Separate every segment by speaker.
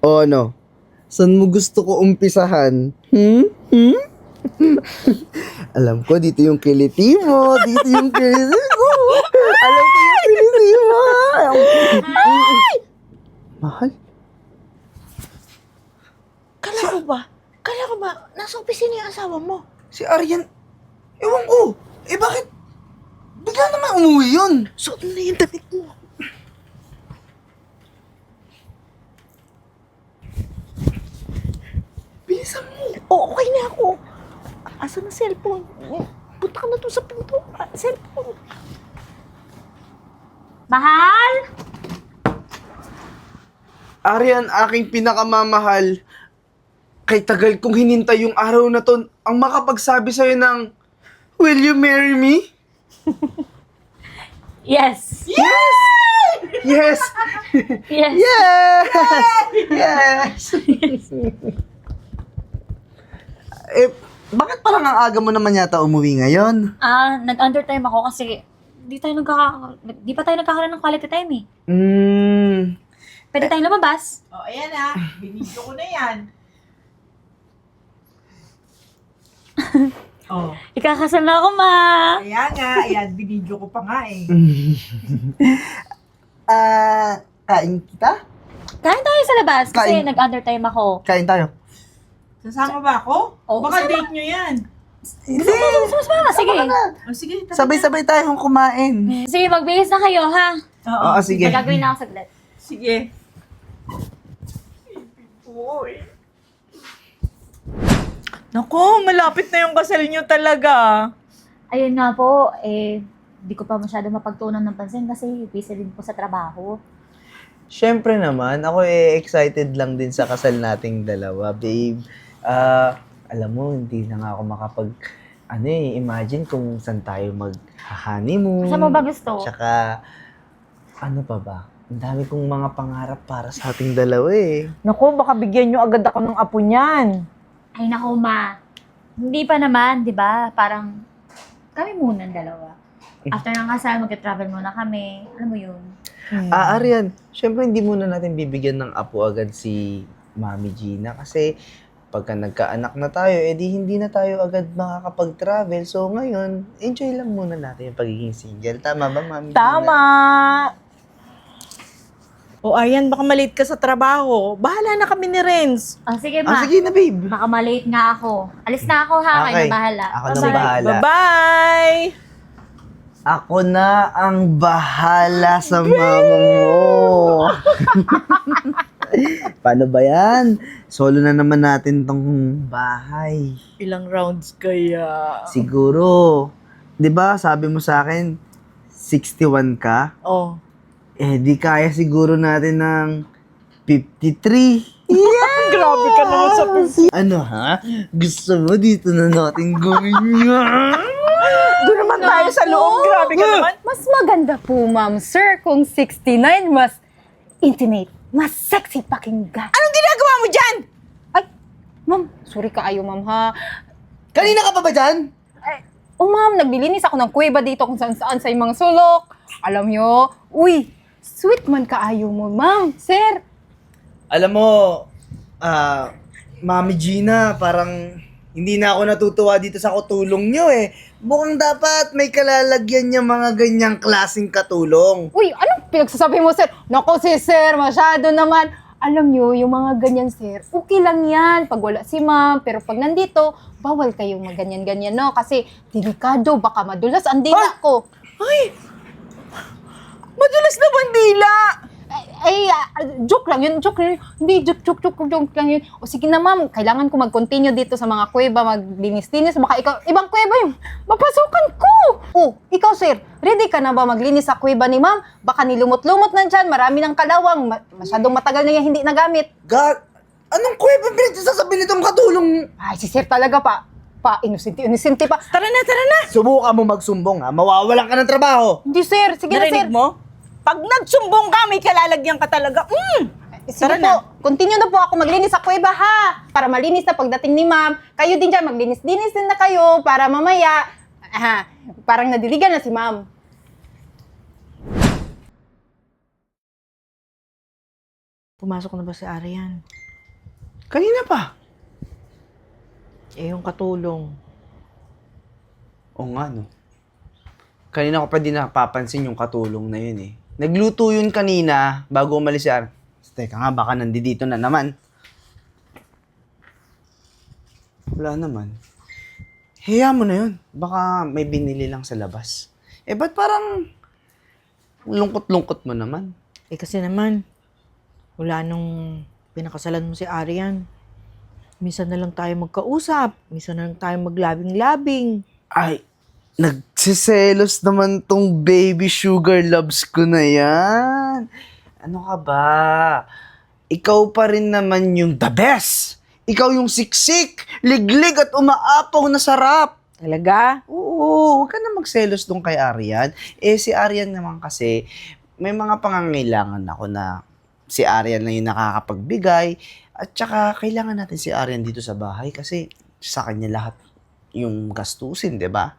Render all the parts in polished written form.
Speaker 1: O ano? Saan mo gusto ko umpisahan? Hmm? Alam ko, dito yung kiliti mo. Dito yung kiliti ko. Alam ko yung kiliti mo. Mahal?
Speaker 2: Kala ko ba, nasa opisina yung asawa mo?
Speaker 1: Si Aryan, ewan ko. Eh bakit? Bigla naman umuwi yun.
Speaker 2: Suot mo na yung damit mo.
Speaker 1: Bilisan mo.
Speaker 2: Okay na ako. Asan na cellphone? Punta ka na doon sa pinto. Cellphone.
Speaker 3: Mahal?
Speaker 1: Aryan, aking pinakamamahal. Kay tagal kong hinintay yung araw na to, ang makapagsabi sa'yo ng, will you marry me?
Speaker 3: Yes.
Speaker 1: Yes! Yes!
Speaker 3: Yes.
Speaker 1: Yes! Yes! Eh, bakit parang ang aga mo naman yata umuwi ngayon?
Speaker 3: Nag-undertime ako kasi di pa tayo nagkakaroon ng quality time eh. Pwede tayong lumabas?
Speaker 4: O, ayan ah. Binidyo ko na yan. Oh,
Speaker 3: Ikakasal na ako, ma!
Speaker 4: kaya nga. Ayan, binidyo ko pa nga eh.
Speaker 1: Kain kita?
Speaker 3: Kain tayo sa labas kasi
Speaker 1: Kain.
Speaker 3: nag-undertime ako.
Speaker 1: Kain tayo.
Speaker 4: Sasama ba ako?
Speaker 3: Oo,
Speaker 4: Baka
Speaker 3: kasama.
Speaker 4: date nyo yan.
Speaker 1: Hindi!
Speaker 3: Sumama, sige.
Speaker 4: O, sige. tara
Speaker 1: Sabay-sabay tayong kumain.
Speaker 3: Sige, magbihis na kayo, ha?
Speaker 4: na. Oo.
Speaker 1: Oo, sige.
Speaker 3: May gagawin na ako saglit.
Speaker 4: Sige. Uy. Naku, malapit na yung kasal nyo talaga.
Speaker 3: Ayun nga po, di ko pa masyado mapagtuunan ng pansin kasi busy din po sa trabaho.
Speaker 1: Siyempre naman, ako excited lang din sa kasal nating dalawa, babe. Alam mo, hindi na nga ako imagine kung saan tayo mag-honeymoon.
Speaker 3: Saan mo ba gusto?
Speaker 1: Tsaka, ano pa ba? Ang dami kong mga pangarap para sa ating dalawa eh.
Speaker 4: Naku, baka bigyan nyo agad ako ng apo niyan.
Speaker 3: Ay naku, ma. Hindi pa naman, di ba? Parang kami muna ang dalawa. After ng kasal, mag-travel muna kami. Alam mo yun?
Speaker 1: Aryan, syempre hindi muna natin bibigyan ng apo agad si Mami Gina kasi pagka nagkaanak na tayo, edi hindi na tayo agad makakapag-travel. So ngayon, enjoy lang muna natin yung pagiging single. Tama ba, Mami Gina?
Speaker 4: Tama! O, Aryan, baka malate ka sa trabaho. Bahala na kami ni Renz.
Speaker 3: Sige, ma.
Speaker 1: Sige na, babe.
Speaker 3: Baka malate nga ako. Alis na ako, ha? Kayo na bahala.
Speaker 1: Ako na
Speaker 3: Bye-bye.
Speaker 1: bahala.
Speaker 4: Bye-bye!
Speaker 1: Ako na ang bahala sa mama mo. Paano ba yan? Solo na naman natin tong bahay.
Speaker 4: Ilang rounds kaya?
Speaker 1: Siguro, 'di ba sabi mo sa akin, 61 ka?
Speaker 4: Oh.
Speaker 1: Eh, di kaya siguro natin ng 53.
Speaker 4: Grabe ka naman sa
Speaker 1: Ano ha? Gusto mo dito na natin gawin yan?
Speaker 4: Doon naman tayo sa loob. Grabe ka naman.
Speaker 5: Mas maganda po, ma'am, sir, kung 69, mas intimate, mas sexy pakinggan.
Speaker 4: Anong ginagawa mo dyan?
Speaker 5: Ay, ma'am, sorry kaayo, ma'am, ha?
Speaker 1: Kanina ka pa ba dyan?
Speaker 5: Ma'am, naglilinis ako ng kuweba dito kung saan-saan sa mga sulok. Alam nyo, uy, sweet man kaayo mo, ma'am, sir.
Speaker 1: Alam mo, Mami Gina, parang hindi na ako natutuwa dito sa kutulong nyo eh. Mukhang dapat may kalalagyan niya mga ganyang klaseng katulong.
Speaker 5: Uy, anong pinagsasabi mo, sir? Naku, si sir, masyado naman. Alam nyo, yung mga ganyan, sir, okay lang yan pag wala si ma'am. Pero pag nandito, bawal kayong maganyan-ganyan, no? Kasi delikado, baka madulas ang dila ko.
Speaker 4: Ay! Madulas na bandila!
Speaker 5: Joke lang yun, joke lang yun. Hindi, joke lang yun. O sige na ma'am, kailangan ko mag-continue dito sa mga kuweba, maglinis-linis. Baka ikaw, ibang kuweba yung mapasukan ko. Oh, ikaw sir, ready ka na ba maglinis sa kuweba ni ma'am? Baka nilumot-lumot na dyan, marami ng kalawang, masyadong matagal na yan hindi nagamit.
Speaker 1: God, anong kuweba pinagsasabi nitong katulong?
Speaker 5: Ay, si sir talaga inosente pa.
Speaker 4: Tara na!
Speaker 1: Subukan mo magsumbong ha, mawawalan ka ng trabaho.
Speaker 5: Hindi sir, sige na sir.
Speaker 4: Narinig mo? Pag nagsumbong ka, may kalalagyan ka talaga.
Speaker 5: Sige
Speaker 4: Tara
Speaker 5: po,
Speaker 4: na.
Speaker 5: continue na po ako maglinis sa kuweba ha. Para malinis na pagdating ni ma'am. Kayo din dyan, maglinis-linis din na kayo para mamaya, parang nadiligan na si ma'am.
Speaker 4: Pumasok na ba si Arian?
Speaker 1: Kanina pa.
Speaker 4: Eh, yung katulong.
Speaker 1: Oo nga, no. Kanina ko pa din napapansin yung katulong na yun eh. Nagluto yun kanina bago umalis si Arian. Teka nga, baka nandito na naman. Wala naman. Hiya mo na yun. Baka may binili lang sa labas. Eh, ba't parang lungkot-lungkot mo naman?
Speaker 4: Eh, kasi naman, wala nung pinakasalan mo si Arian. Minsan na lang tayo magkausap. Minsan na lang tayo maglabing-labing.
Speaker 1: Ay, nagsiselos naman tong baby sugar loves ko na yan. Ano ka ba? Ikaw pa rin naman yung the best. Ikaw yung siksik, liglig at umaapaw na sarap.
Speaker 4: Talaga?
Speaker 1: Oo, huwag ka na magselos dun kay Arian. Eh, si Arian naman kasi, may mga pangangailangan ako na si Arian lang yung nakakapagbigay. At saka, kailangan natin si Arian dito sa bahay kasi sa kanya lahat yung gastusin, di ba?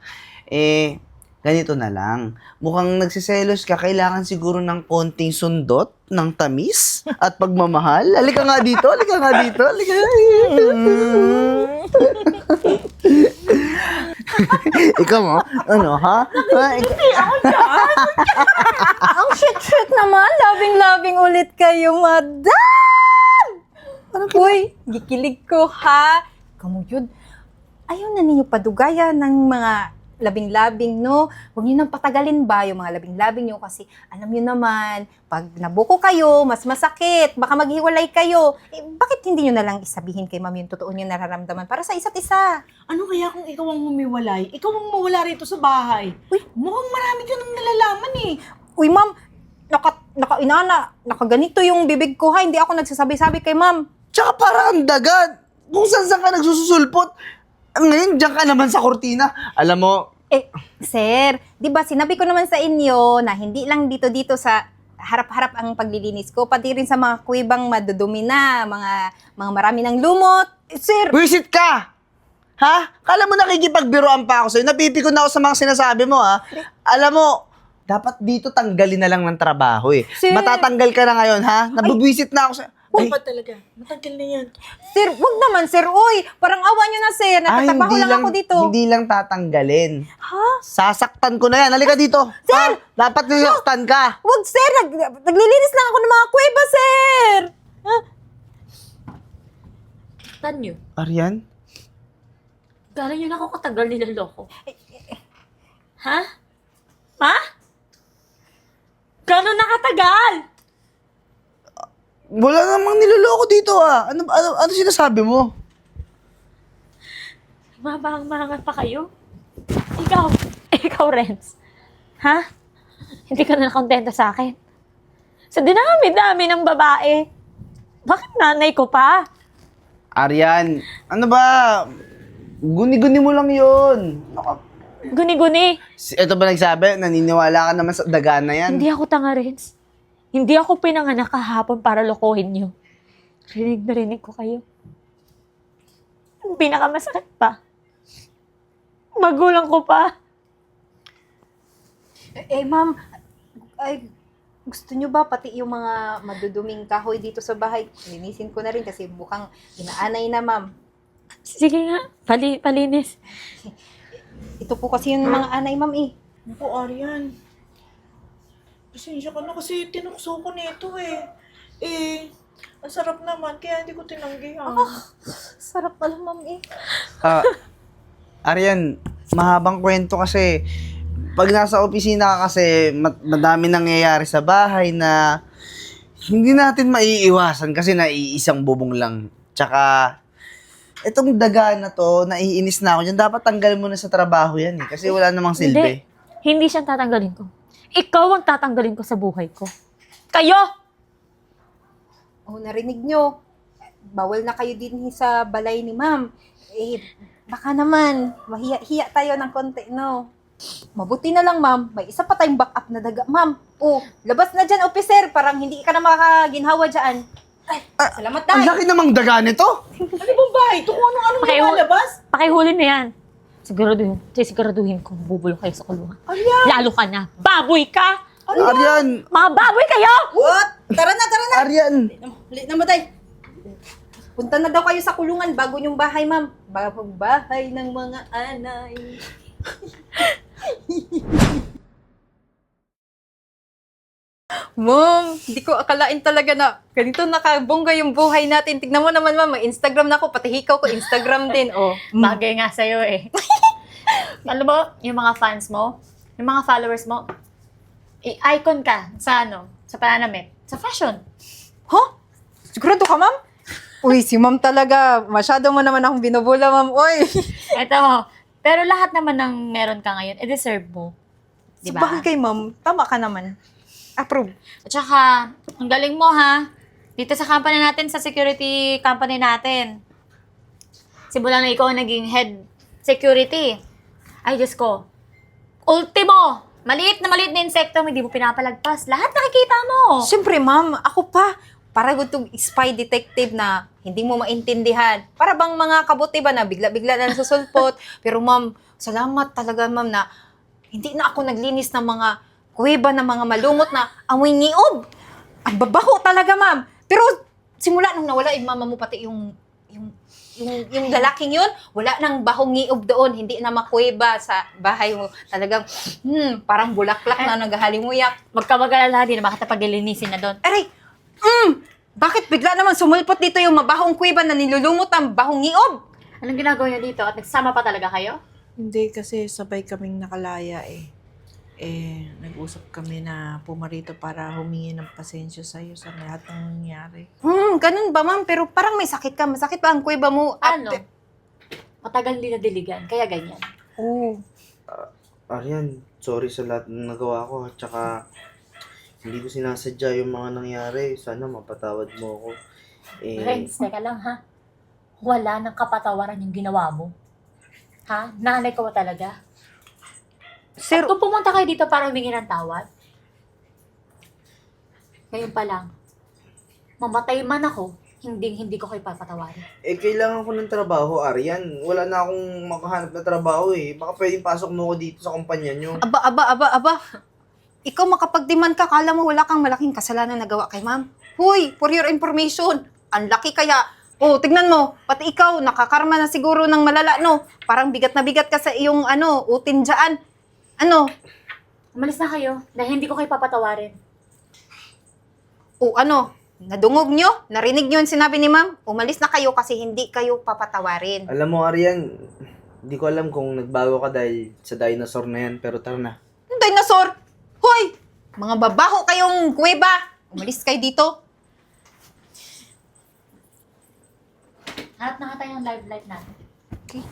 Speaker 1: Eh, ganito na lang. Mukhang nagsiselos ka, kailangan siguro ng konting sundot, ng tamis, at pagmamahal. Halika nga dito, halika nga dito, halika. Ikaw mo? Ano, ha?
Speaker 5: Ang shit naman. Loving ulit kayo, madam! Uy, gikilig ko, ha? Kamuyod. Ayaw na ninyo padugayan ng mga labing-labing, no? Huwag niyo nang patagalin ba yung mga labing-labing niyo kasi alam niyo naman, pag nabuko kayo, mas masakit, baka maghiwalay kayo. Eh, bakit hindi niyo na lang isabihin kay ma'am yung totoo niyo nararamdaman para sa isa't isa?
Speaker 4: Ano kaya kung ikaw ang humiwalay? Ikaw ang mawala rito sa bahay.
Speaker 5: Uy.
Speaker 4: Mukhang marami ka nang nalalaman eh.
Speaker 5: Uy, ma'am, nakaganito yung bibig ko, ha? Hindi ako nagsasabi-sabi kay ma'am.
Speaker 1: Tsaka parang ang dagat. Kung saan ka nagsusulpot. Ngayon, diyan ka naman sa kortina. Alam mo,
Speaker 5: Sir, di ba sinabi ko naman sa inyo na hindi lang dito sa harap-harap ang paglilinis ko, pati rin sa mga kuwibang madudumi na, mga marami ng lumot. Sir,
Speaker 1: wisit ka! Ha? Kala mo nakikipagbiroan pa ako sa'yo? Napipikon na ako sa mga sinasabi mo, ha? Alam mo, dapat dito tanggalin na lang ng trabaho, eh.
Speaker 5: Sir.
Speaker 1: Matatanggal ka na ngayon, ha? Nabubwisit na ako sa... Ay,
Speaker 4: Dapat talaga. Matagal na yan.
Speaker 5: sir, wag naman, sir. Uy, parang awa nyo na, sir. Natatrabaho lang ako dito.
Speaker 1: Hindi lang tatanggalin.
Speaker 5: Ha?
Speaker 1: Sasaktan ko na yan. Halika dito.
Speaker 5: Sir!
Speaker 1: Ha? Dapat nasaktan ka.
Speaker 5: Wag, sir. Naglilinis lang ako ng mga kuweba, sir. Ha?
Speaker 3: Tanyo,
Speaker 1: Arian?
Speaker 3: gano'n yun ako katagal niloloko. Ha? Ha? Gano'n nakatagal?
Speaker 1: Wala namang niloloko dito, ha? Ano sinasabi mo?
Speaker 3: Mabang-mangat pa kayo? Ikaw, Renz. Ha? Hindi ka na nakontento sa akin? Sa dinami-dami ng babae. Bakit nanay ko pa?
Speaker 1: Arian, ano ba? Guni-guni mo lang yun.
Speaker 3: Guni-guni.
Speaker 1: Ito ba nagsabi? Naniniwala ka naman sa daga na yan?
Speaker 3: Hindi ako tanga, Renz. Hindi ako pinanganak kahapon para lokohin niyo. Rinig na rinig ko kayo. Ang pinakamasakit pa. Magulang ko pa.
Speaker 5: Ma'am, gusto nyo ba pati yung mga maduduming kahoy dito sa bahay? Linisin ko na rin kasi mukhang inaanay na, ma'am.
Speaker 3: Sige nga, palinis.
Speaker 5: Ito po kasi yung mga anay, ma'am, eh.
Speaker 4: Naku, Arian. Pasensya ka na kasi tinukso ko nito eh. Eh, ang sarap naman kaya hindi ko tinanggihan.
Speaker 5: Sarap pala, ma'am, eh.
Speaker 1: Arian, mahabang kwento kasi pag nasa opisina ka kasi madami nangyayari sa bahay na hindi natin maiiwasan kasi naiisang bubong lang. Tsaka, itong daga na to, naiinis na ako dyan. Dapat tanggal mo na sa trabaho yan eh. Kasi wala namang silbi.
Speaker 3: Hindi siya tatanggalin ko. Ikaw ang tatanggalin ko sa buhay ko. Kayo!
Speaker 5: Oh, narinig nyo. Bawal na kayo din sa balay ni ma'am. Eh, baka naman, mahiya-hiya tayo ng konti, no? Mabuti na lang, ma'am. May isa pa tayong backup na daga, ma'am. Oh, labas na dyan, officer. Parang hindi ka na makaginhawa dyan. Ay, salamat
Speaker 1: Ang
Speaker 5: tayo.
Speaker 1: laki namang daga nito!
Speaker 4: Ano bang bahay? Ito kung anong lumalabas?
Speaker 3: Pakihuli na yan. Siguraduhin ko, bubulong kayo sa kulungan. Lalo ka na. Baboy ka!
Speaker 1: Arian!
Speaker 3: Mga baboy kayo!
Speaker 5: What? Tara na.
Speaker 1: Arian!
Speaker 6: Huli na matay. Punta na daw kayo sa kulungan, bago yung bahay, ma'am. Bagong bahay ng mga anay. Ma'am, hindi ko akalain talaga na ganito nakabongga yung buhay natin. Tignan mo naman, ma'am, may Instagram na ako, pati hikaw ko, Instagram din, oh.
Speaker 3: Bagay nga sa'yo eh. Alam mo, yung mga fans mo, yung mga followers mo, icon ka sa sa pananamit, sa fashion.
Speaker 6: Huh? Sigurado ka, ma'am? Uy, si ma'am talaga. Masyado mo naman akong binubula, ma'am. Uy.
Speaker 3: Eto mo. Pero lahat naman ng meron ka ngayon, deserve mo.
Speaker 6: Di
Speaker 3: Diba?
Speaker 6: kay ma'am, tama ka naman. Approve.
Speaker 3: At saka, ang galing mo ha. Dito sa company natin, sa security company natin. Simula na ikaw ang naging head security. Ay, Diyos ko. Ultimo! Maliit na insekto, hindi mo pinapalagpas. Lahat nakikita mo.
Speaker 6: Siyempre, ma'am, ako pa. Para gutong spy detective na hindi mo maintindihan. Para bang mga kabuti ba na bigla-bigla na nasusulpot. Pero ma'am, salamat talaga, ma'am, na hindi na ako naglinis ng mga kuweba ng mga malumot na amoy niob. Ang babaho talaga, ma'am. Pero simula nung nawala yung mama mo, pati yung lalaking yun, wala nang bahong niob doon. Hindi na makuweba sa bahay mo. Talagang, parang bulaklak na naghahalinguyak.
Speaker 3: Huwag ka mag-alala, di na makatapaglilinisin na doon.
Speaker 6: Aray! Bakit bigla naman sumulpot dito yung mabahong kuweba na nilulumot ng bahong niob?
Speaker 3: Anong ginagawa niyo dito? At nagsama pa talaga kayo?
Speaker 4: Hindi, kasi sabay kaming nakalaya eh. Nag-usap kami na pumarito para humingi ng pasensya sa'yo sa lahat ng nangyari.
Speaker 6: Ganun ba, ma'am? Pero parang may sakit ka. Masakit ba ang kuweba mo?
Speaker 3: Ano? Matagal din na diligan, kaya ganyan.
Speaker 6: Oo.
Speaker 1: Arian, sorry sa lahat ng nagawa ko. Tsaka, hindi ko sinasadya yung mga nangyari. Sana mapatawad mo ako.
Speaker 3: Renz, teka lang ha. Wala nang kapatawaran yung ginawa mo. Ha? Nanay ko ba talaga?
Speaker 6: Sir,
Speaker 3: Kung pumunta kayo dito para humingi ng tawad, ngayon pa lang, mamatay man ako, hindi ko kayo papatawarin.
Speaker 1: Kailangan ko ng trabaho, Arian. Wala na akong makahanap na trabaho eh. Baka pwedeng pasok mo ko dito sa kumpanya nyo.
Speaker 6: aba. Ikaw makapag-demand ka, kala mo wala kang malaking kasalanan na nagawa kay ma'am. Huy, for your information, ang laki kaya. Oh, tignan mo, pati ikaw, nakakarma na siguro ng malala, no? Parang bigat na bigat ka sa iyong, utin dyan.
Speaker 3: Umalis na kayo, dahil hindi ko kayo papatawarin.
Speaker 6: O nadungog nyo? Narinig nyo yung sinabi ni ma'am? Umalis na kayo kasi hindi kayo papatawarin.
Speaker 1: Alam mo, Arian, hindi ko alam kung nagbago ka dahil sa dinosaur na yan, pero tara na.
Speaker 6: Yung dinosaur! Hoy! Mga babaho kayong kuweba! Umalis kayo dito.
Speaker 3: Hanap na nga tayo ng live light natin.
Speaker 6: Okay.